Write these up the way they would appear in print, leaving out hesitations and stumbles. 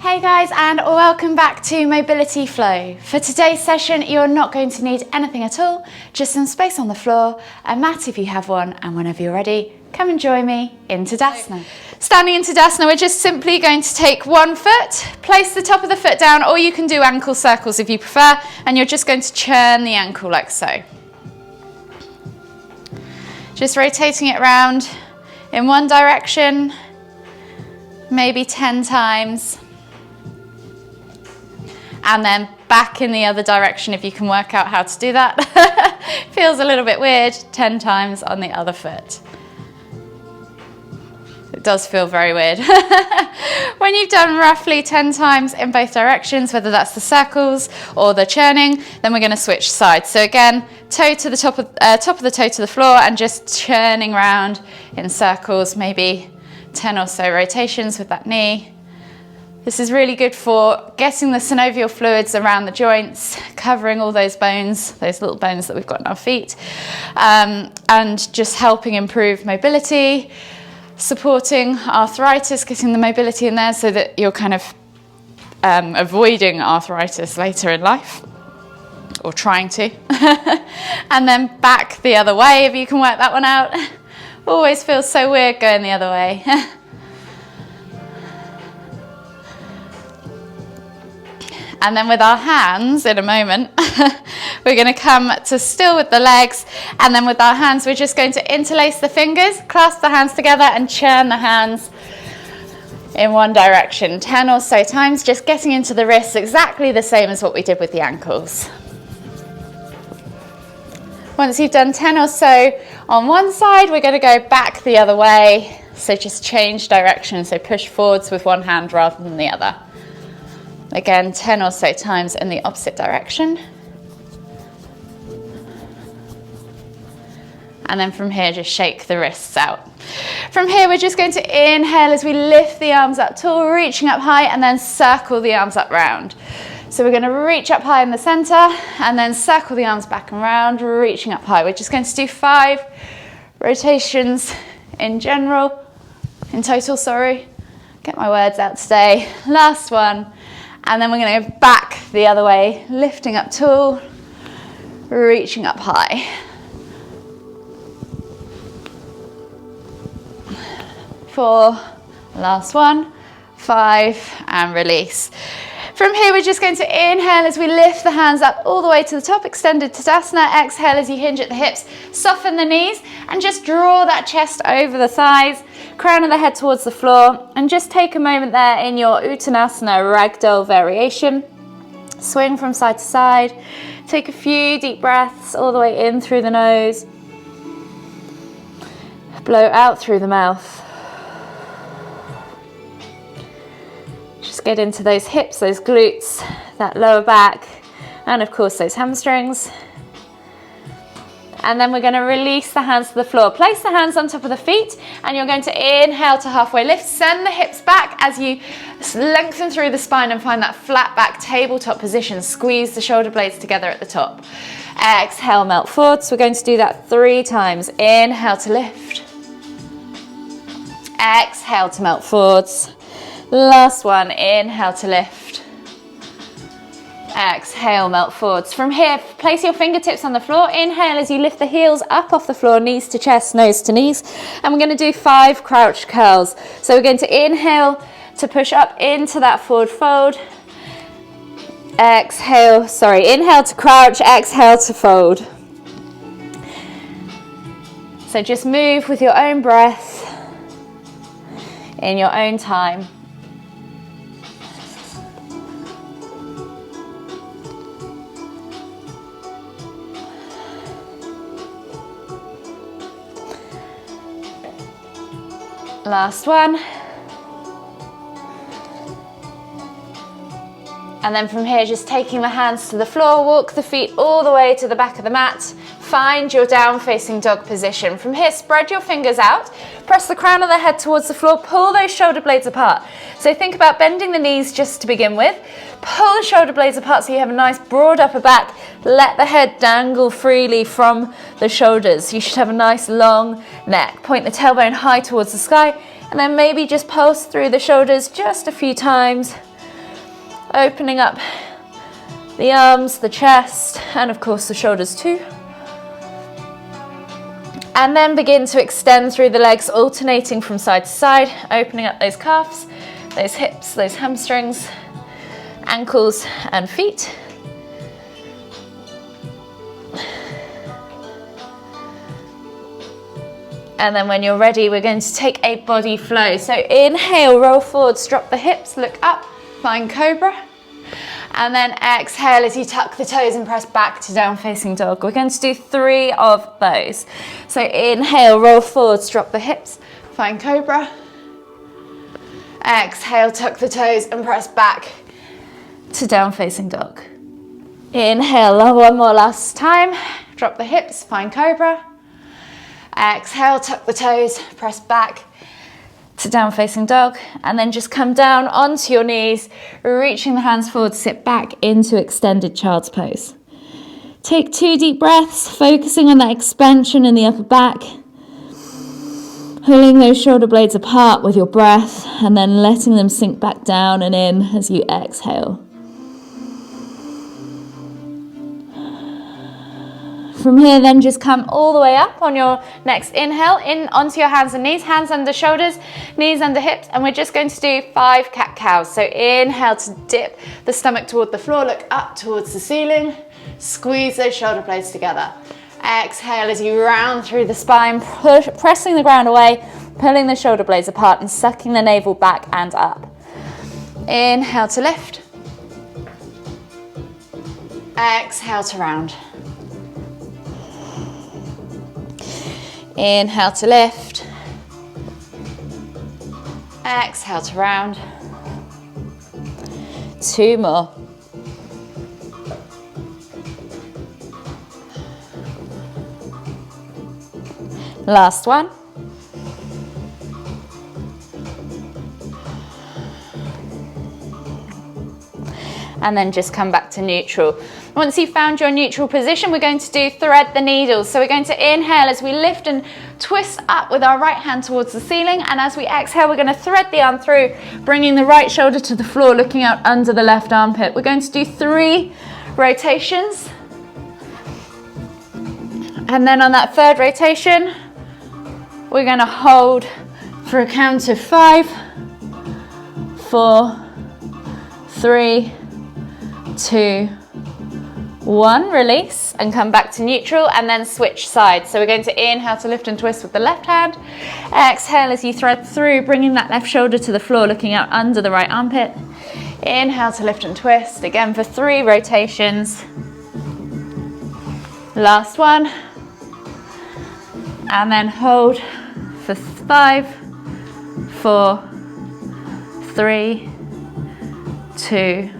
Hey guys, and welcome back to Mobility Flow. For today's session, you're not going to need anything at all, just some space on the floor, a mat if you have one, and whenever you're ready, come and join me in Tadasana. Standing in Tadasana, we're just simply going to take one foot, place the top of the foot down, or you can do ankle circles if you prefer, and you're just going to churn the ankle like so. Just rotating it around in one direction, maybe 10 times. And then back in the other direction if you can work out how to do that. Feels a little bit weird, 10 times on the other foot. It does feel very weird. When you've done roughly 10 times in both directions, whether that's the circles or the churning, then we're going to switch sides. So again, toe to the top of the toe to the floor and just churning around in circles, maybe 10 or so rotations with that knee. This is really good for getting the synovial fluids around the joints, covering all those bones, those little bones that we've got in our feet, and just helping improve mobility, supporting arthritis, getting the mobility in there so that you're kind of avoiding arthritis later in life, or trying to. And then back the other way, if you can work that one out. Always feels so weird going the other way. And then with our hands, in a moment, we're going to come to still with the legs. And then with our hands, we're just going to interlace the fingers, clasp the hands together and churn the hands in one direction. 10 or so times, just getting into the wrists, exactly the same as what we did with the ankles. Once you've done 10 or so on one side, we're going to go back the other way. So just change direction, so push forwards with one hand rather than the other. Again, 10 or so times in the opposite direction. And then from here, just shake the wrists out. From here, we're just going to inhale as we lift the arms up tall, reaching up high, and then circle the arms up round. So we're going to reach up high in the center, and then circle the arms back and round, reaching up high. We're just going to do 5 rotations in total, sorry. Get my words out today. Last one. And then we're going to go back the other way, lifting up tall, reaching up high. 4, last one, 5, and release. From here, we're just going to inhale as we lift the hands up all the way to the top, extended Tadasana. Exhale as you hinge at the hips, soften the knees, and just draw that chest over the thighs, crown of the head towards the floor, and just take a moment there in your Uttanasana ragdoll variation. Swing from side to side. Take a few deep breaths all the way in through the nose. Blow out through the mouth. Just get into those hips, those glutes, that lower back, and of course those hamstrings. And then we're going to release the hands to the floor. Place the hands on top of the feet, and you're going to inhale to halfway lift. Send the hips back as you lengthen through the spine and find that flat back tabletop position. Squeeze the shoulder blades together at the top. Exhale, melt forward. So we're going to do that 3 times. Inhale to lift. Exhale to melt forwards. Last one, inhale to lift. Exhale, melt forwards. From here, place your fingertips on the floor. Inhale as you lift the heels up off the floor, knees to chest, nose to knees. And we're going to do 5 crouch curls. So we're going to inhale to push up into that forward fold. Inhale to crouch, exhale to fold. So just move with your own breath in your own time. Last one. And then from here, just taking the hands to the floor, walk the feet all the way to the back of the mat. Find your down facing dog position. From here, spread your fingers out, press the crown of the head towards the floor, pull those shoulder blades apart. So think about bending the knees just to begin with. Pull the shoulder blades apart so you have a nice broad upper back. Let the head dangle freely from the shoulders. You should have a nice long neck. Point the tailbone high towards the sky, and then maybe just pulse through the shoulders just a few times. Opening up the arms, the chest, and of course the shoulders too. And then begin to extend through the legs, alternating from side to side, opening up those calves, those hips, those hamstrings, ankles and feet. And then when you're ready, we're going to take a body flow. So inhale, roll forwards, drop the hips, look up, find cobra. And then exhale as you tuck the toes and press back to down facing dog. We're going to do 3 of those. So inhale, roll forwards, drop the hips, find cobra. Exhale, tuck the toes and press back to down facing dog. Inhale, one more last time. Drop the hips, find cobra. Exhale, tuck the toes, press back to down facing dog, and then just come down onto your knees, reaching the hands forward, sit back into extended child's pose. Take 2 deep breaths, focusing on that expansion in the upper back, pulling those shoulder blades apart with your breath, and then letting them sink back down and in as you exhale. From here, then just come all the way up on your next inhale, in onto your hands and knees, hands under shoulders, knees under hips, and we're just going to do 5 cat-cows. So inhale to dip the stomach toward the floor, look up towards the ceiling, squeeze those shoulder blades together. Exhale as you round through the spine, pressing the ground away, pulling the shoulder blades apart and sucking the navel back and up. Inhale to lift. Exhale to round. Inhale to lift. Exhale to round. 2 more. Last one. And then just come back to neutral. Once you've found your neutral position, we're going to do thread the needles. So we're going to inhale as we lift and twist up with our right hand towards the ceiling. And as we exhale, we're going to thread the arm through, bringing the right shoulder to the floor, looking out under the left armpit. We're going to do 3 rotations. And then on that 3rd rotation, we're going to hold for a count of 5, 4, 3, 2, 1, release and come back to neutral, and then switch sides. So we're going to inhale to lift and twist with the left hand. Exhale as you thread through, bringing that left shoulder to the floor, looking out under the right armpit. Inhale to lift and twist, again for 3 rotations. Last one. And then hold for 5, 4, 3, 2,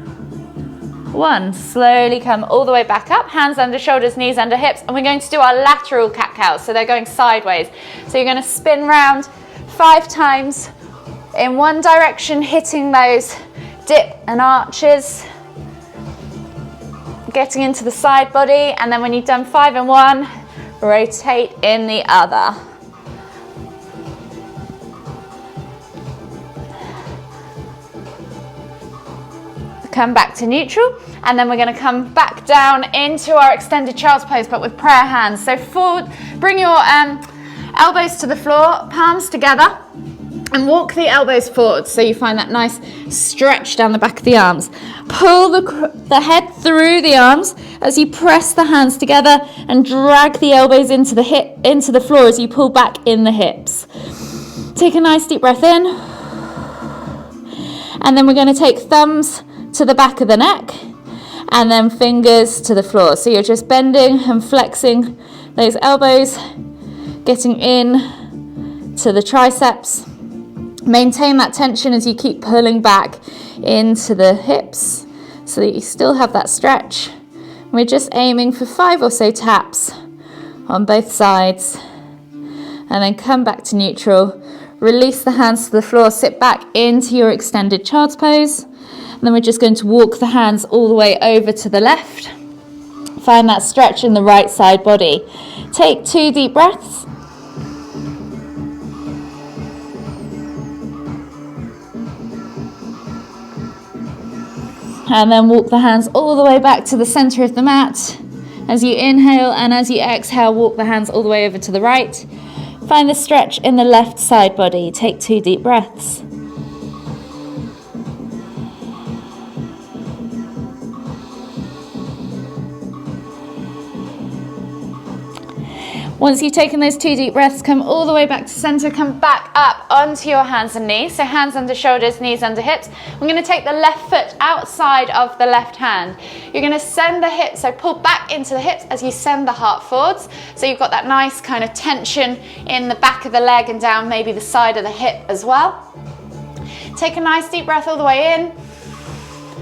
1. Slowly come all the way back up, hands under shoulders, knees under hips, and we're going to do our lateral cat-cows, so they're going sideways. So you're going to spin round 5 times in one direction, hitting those dip and arches, getting into the side body, and then when you've done 5 in one, rotate in the other. Come back to neutral, and then we're going to come back down into our extended child's pose, but with prayer hands. So forward, bring your elbows to the floor, palms together, and walk the elbows forward so you find that nice stretch down the back of the arms. Pull the head through the arms as you press the hands together and drag the elbows into the floor as you pull back in the hips. Take a nice deep breath in, and then we're going to take thumbs to the back of the neck and then fingers to the floor. So you're just bending and flexing those elbows, getting in to the triceps. Maintain that tension as you keep pulling back into the hips so that you still have that stretch. We're just aiming for 5 or so taps on both sides, and then come back to neutral. Release the hands to the floor, sit back into your extended child's pose. And then we're just going to walk the hands all the way over to the left. Find that stretch in the right side body. Take 2 deep breaths. And then walk the hands all the way back to the center of the mat. As you inhale and as you exhale, walk the hands all the way over to the right. Find the stretch in the left side body. Take 2 deep breaths. Once you've taken those 2 deep breaths, come all the way back to center, come back up onto your hands and knees. So hands under shoulders, knees under hips. We're going to take the left foot outside of the left hand. You're going to send the hips, so pull back into the hips as you send the heart forwards. So you've got that nice kind of tension in the back of the leg and down maybe the side of the hip as well. Take a nice deep breath all the way in.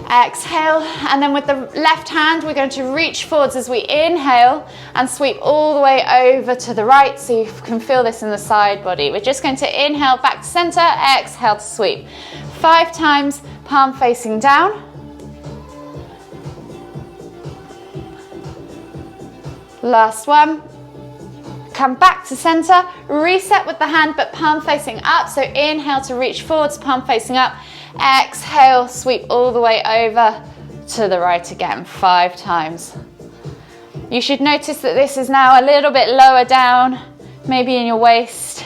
Exhale, and then with the left hand we're going to reach forwards as we inhale and sweep all the way over to the right, so you can feel this in the side body. We're just going to inhale back to center, exhale to sweep. 5 times, palm facing down. Last one. Come back to center, reset with the hand but palm facing up, so inhale to reach forwards, palm facing up. Exhale, sweep all the way over to the right again, 5 times. You should notice that this is now a little bit lower down, maybe in your waist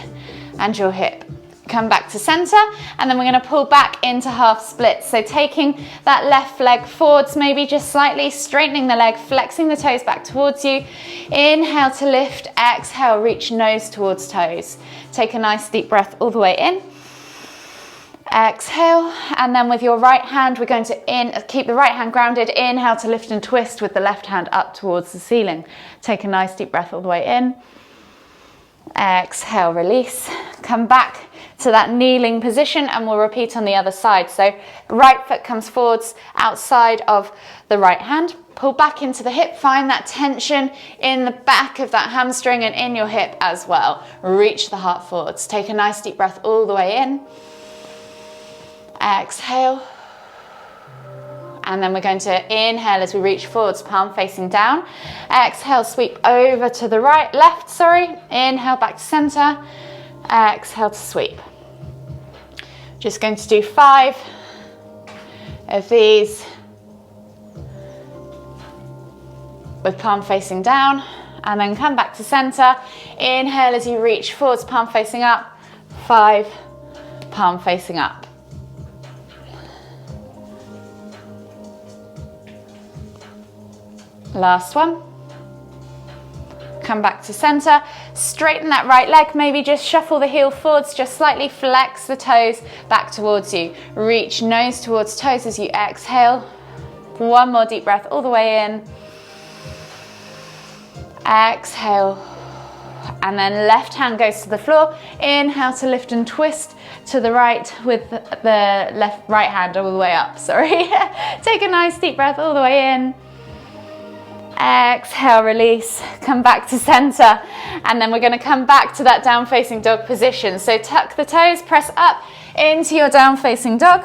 and your hip. Come back to center, and then we're going to pull back into half splits. So taking that left leg forwards, maybe just slightly straightening the leg, flexing the toes back towards you. Inhale to lift, exhale, reach nose towards toes. Take a nice deep breath all the way in. Exhale, and then with your right hand, we're going to keep the right hand grounded. Inhale to lift and twist with the left hand up towards the ceiling. Take a nice deep breath all the way in. Exhale, release. Come back to that kneeling position and we'll repeat on the other side. So right foot comes forwards outside of the right hand. Pull back into the hip, find that tension in the back of that hamstring and in your hip as well. Reach the heart forwards. Take a nice deep breath all the way in. Exhale, and then we're going to inhale as we reach forwards, palm facing down. Exhale, sweep over to the left, inhale back to center. Exhale to sweep. Just going to do 5 of these with palm facing down, and then come back to center. Inhale as you reach forwards, palm facing up. 5, palm facing up. Last one. Come back to center, straighten that right leg, maybe just shuffle the heel forwards, just slightly flex the toes back towards you. Reach nose towards toes as you exhale. 1 more deep breath all the way in. Exhale. And then left hand goes to the floor. Inhale to lift and twist to the right with the right hand all the way up, Take a nice deep breath all the way in. Exhale, release, come back to center, and then we're going to come back to that down facing dog position. So tuck the toes, press up into your down facing dog.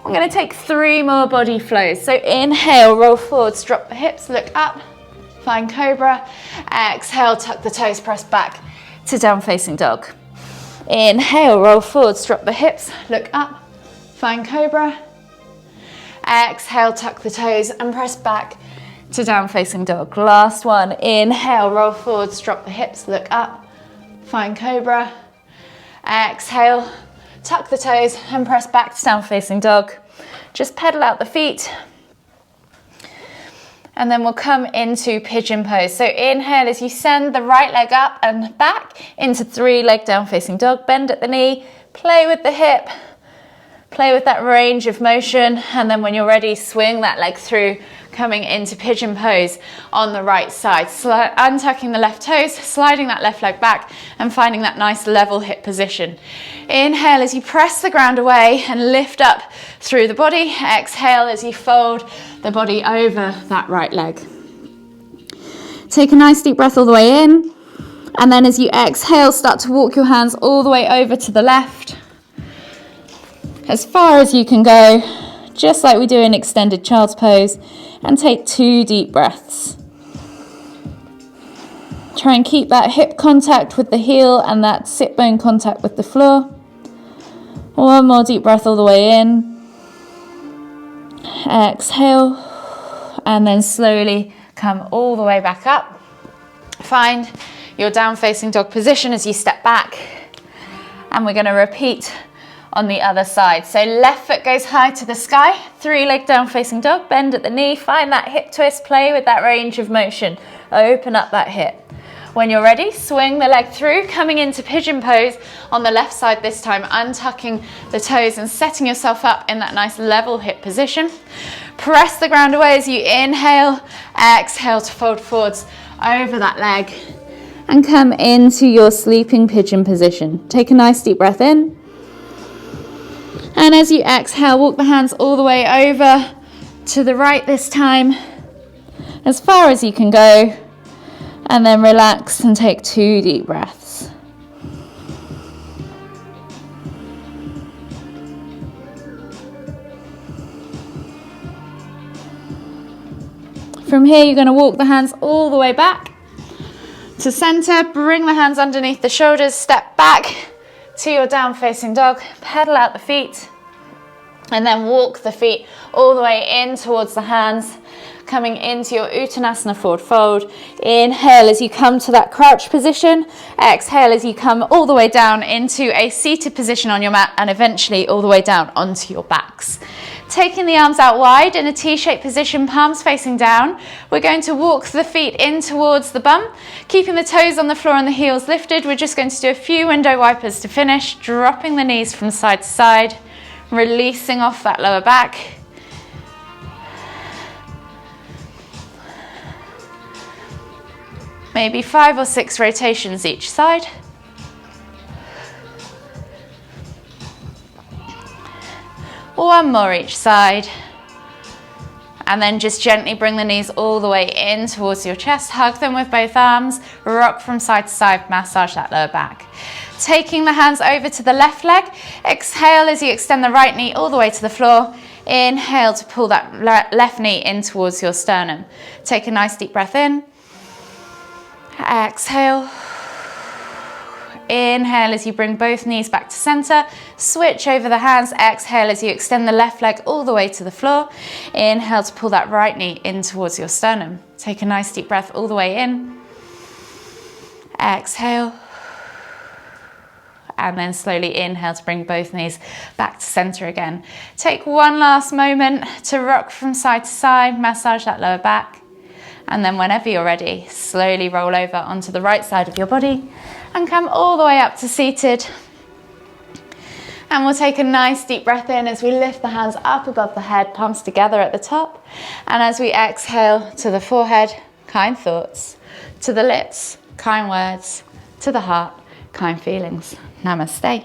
I'm going to take 3 more body flows. So inhale, roll forwards, drop the hips, look up, find cobra. Exhale, tuck the toes, press back to down facing dog. Inhale, roll forwards, drop the hips, look up, find cobra. Exhale, tuck the toes and press back to down facing dog. Last one. Inhale, roll forwards, drop the hips, look up, find cobra. Exhale, tuck the toes and press back to down facing dog. Just pedal out the feet. And then we'll come into pigeon pose. So inhale as you send the right leg up and back into 3 leg down facing dog. Bend at the knee, play with the hip, play with that range of motion. And then when you're ready, swing that leg through, coming into pigeon pose on the right side. Untucking the left toes, sliding that left leg back and finding that nice level hip position. Inhale as you press the ground away and lift up through the body. Exhale as you fold the body over that right leg. Take a nice deep breath all the way in, and then as you exhale, start to walk your hands all the way over to the left, as far as you can go, just like we do in extended child's pose, and take 2 deep breaths. Try and keep that hip contact with the heel and that sit bone contact with the floor. 1 more deep breath all the way in. Exhale, and then slowly come all the way back up. Find your down facing dog position as you step back, and we're going to repeat on the other side. So left foot goes high to the sky, 3-leg down facing dog, bend at the knee, find that hip twist, play with that range of motion, open up that hip. When you're ready, swing the leg through, coming into pigeon pose on the left side this time, untucking the toes and setting yourself up in that nice level hip position. Press the ground away as you inhale, exhale to fold forwards over that leg and come into your sleeping pigeon position. Take a nice deep breath in. And as you exhale, walk the hands all the way over to the right this time, as far as you can go. And then relax and take 2 deep breaths. From here, you're going to walk the hands all the way back to center. Bring the hands underneath the shoulders. Step back to your down facing dog. Pedal out the feet. And then walk the feet all the way in towards the hands, coming into your Uttanasana forward fold. Inhale as you come to that crouch position. Exhale as you come all the way down into a seated position on your mat and eventually all the way down onto your backs. Taking the arms out wide in a T-shaped position, palms facing down. We're going to walk the feet in towards the bum, keeping the toes on the floor and the heels lifted. We're just going to do a few window wipers to finish, dropping the knees from side to side, releasing off that lower back. Maybe 5 or 6 rotations each side. One more each side. And then just gently bring the knees all the way in towards your chest. Hug them with both arms. Rock from side to side. Massage that lower back. Taking the hands over to the left leg. Exhale as you extend the right knee all the way to the floor. Inhale to pull that left knee in towards your sternum. Take a nice deep breath in. Exhale. Inhale as you bring both knees back to center. Switch over the hands. Exhale as you extend the left leg all the way to the floor. Inhale to pull that right knee in towards your sternum. Take a nice deep breath all the way in. Exhale. And then slowly inhale to bring both knees back to center again. Take one last moment to rock from side to side, massage that lower back. And then whenever you're ready, slowly roll over onto the right side of your body and come all the way up to seated. And we'll take a nice deep breath in as we lift the hands up above the head, palms together at the top. And as we exhale to the forehead, kind thoughts. To the lips, kind words. To the heart, kind feelings. Namaste.